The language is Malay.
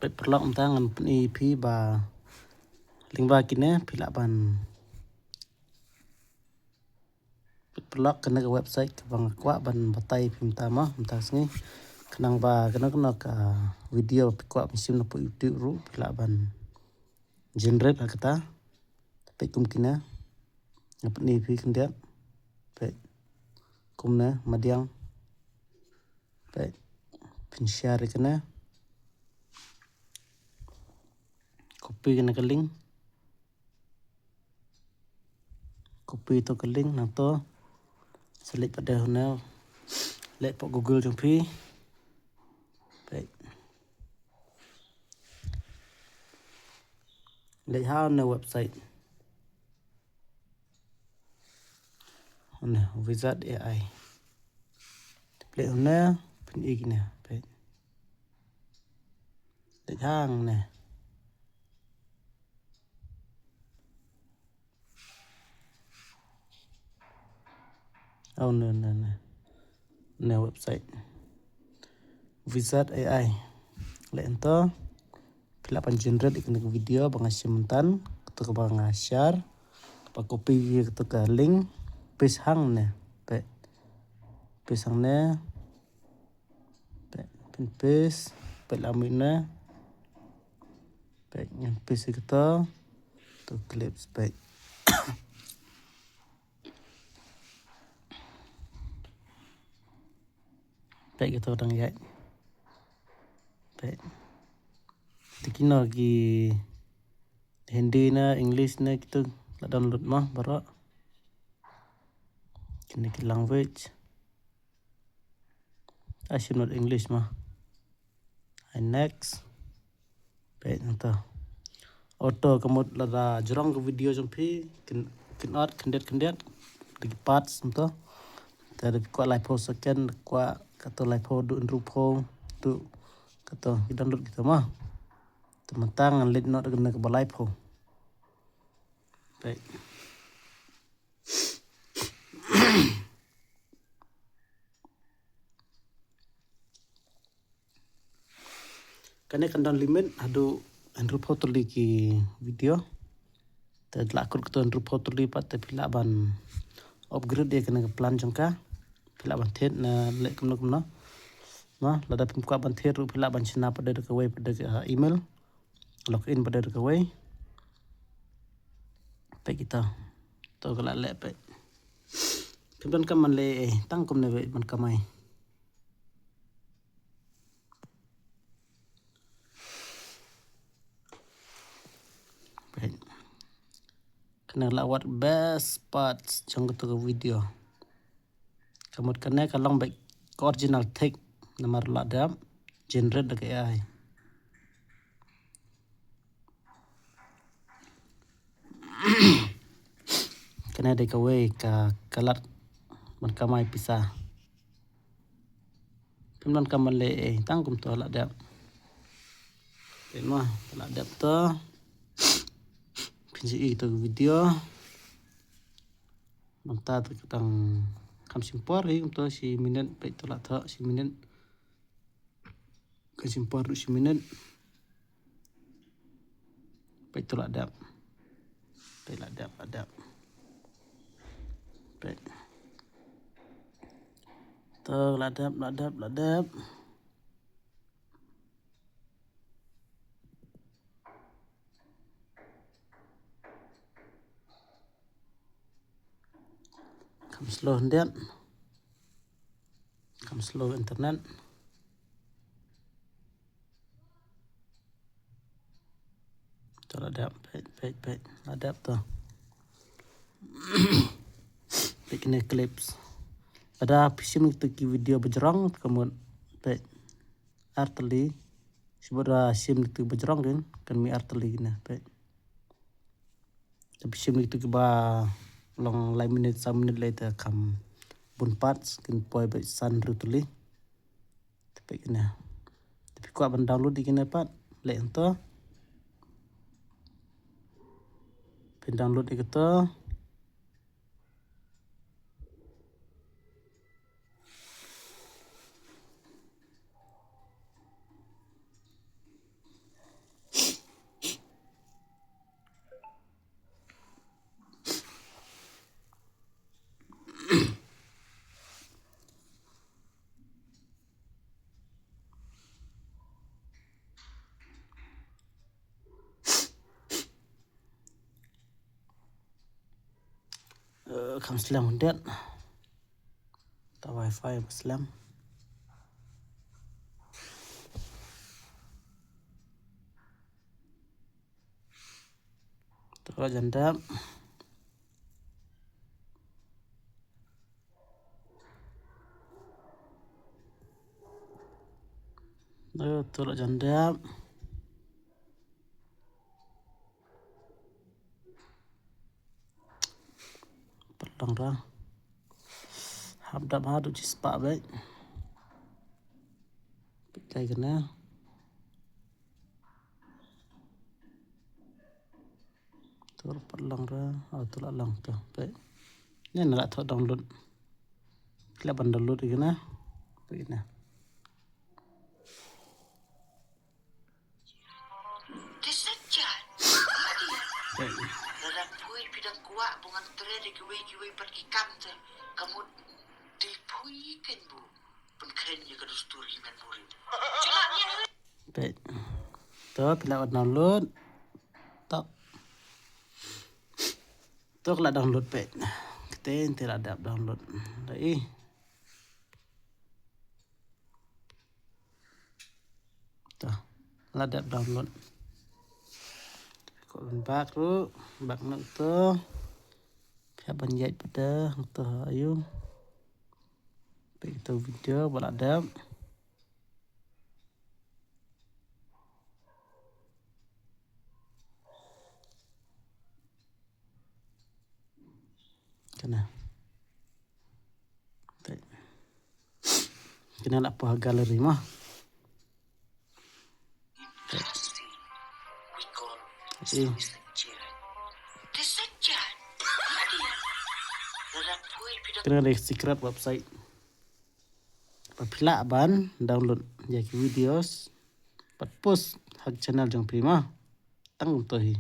Pet perlok tangan pen EP ba lingba kine pila ban pet perlok kena ke website ke bang kwa ban batai pim tama mtas ni kenang ba kena ka video kwa misim na po YouTube ru pila ban generate kata pe kum kina pen EP kendiat pe kumna madiang pe pin share kena copy kena ke link copy to ke link na to select pada hona let po Google jong pi pe let how na website hona wizard AI play hona pin igna pe let hang na oh na website wizard AI let ento pila pan generate ikna video bang simentan to bang share pa copy to ka link paste hang na pe paste hang na pe pin paste pe lamina pe yang paste kita to clips pe pe kita dang ya pe tikino gi Hindi na English na kita download mah baru kini ki language asyik not English mah next pe nta auto kamut lada jurang ke video jompi kin art kendet lagi parts nta dari kwa live post second kwa kata live post du rupo tu kata download kita mah tementang lid not kena ke live post baik kene kan limit adu andru foto ki video tadla kur to andru foto li pat pila ban upgrade dia kena plan jangka pila ban thet na lek kumno ma lada pim kwa ban thet ru pila ban china pada ke way pada email login pada ke way pe kita to kala le pe pimpan kaman le tang kum ne ban kamai kena lawat best parts trong to video kamut kena kalong baik original take nomor ladam generate de AI kena de kawe ka kalat man kamai pisah pimpan kaman le tangkum to ladam mah ladam to pinji itu video manta tu tang kam simpor untuk si minit baik tu lah tak si minit kam simpor si minit baik tu lah dap baik ladap baik tu ladap kam slow hendak kam slow internet tu ladap baik ladap tu baik ni clips ada pisim itu ki video berjerang kemudian baik arteli sebab sim itu berjerang kan mi arteli na baik tapi sim itu ke ba long lai minute 3 minute later kam bun parts kin poi baik san rutuli tapi kena tapi kuat ban download di kena pat le ento pin download di kita kam Islam hundet ta wifi Islam to jandam to jandam perlang ra habdam hadu cispa baik pikai kena tur perlang ra tu lang tu baik ni nak thot download kila ban download kena baik na Kesajan. Dalam pui pidang kuat bungan tere de kiwi pergi kantor. Kamu dipui kan bu. Pun kerennya ke dusturi men murid. Celaknya. baik tu pila download tak tu kala download baik kita tidak ada download dai tu ada download kau bak tu bak nak tu pihak banjai pada tu ayu baik tu video beradab kena kena nak apa galeri mah Kesajan. Dalam pui pidang kena ada secret website apabila ban download jadi videos pat post hak channel jong prima tang tohi